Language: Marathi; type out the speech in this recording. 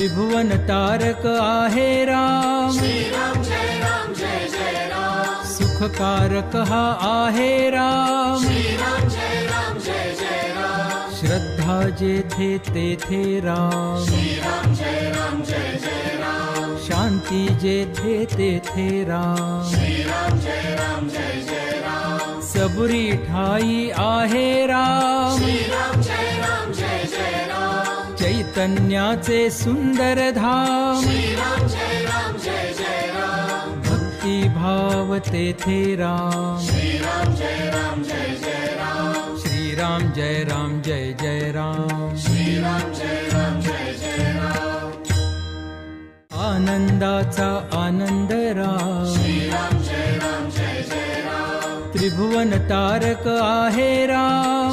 त्रिभुवन तारक आहे राम, श्रीराम जय राम जय जय राम, सुखकारक हा आहे राम, श्रीराम जय राम जय जय राम, श्रद्धा जेथे तेथे राम, श्रीराम जय राम जय जय राम, शांती जेथे तेथे राम, श्रीराम जय राम जय जय राम, सबुरी ठाई आहे राम, श्रीराम जय राम जय जय राम, चैतन्याचे सुंदर धाम, श्रीराम जय राम जय जय राम, भक्ती भाव तेथे राम, श्रीराम जय राम जय जय राम, श्रीराम जय राम जय जय राम, श्रीराम जय राम जय जय राम, आनंदाचा आनंद राम, श्रीराम जय राम जय जय राम, त्रिभुवन तारक आहे राम,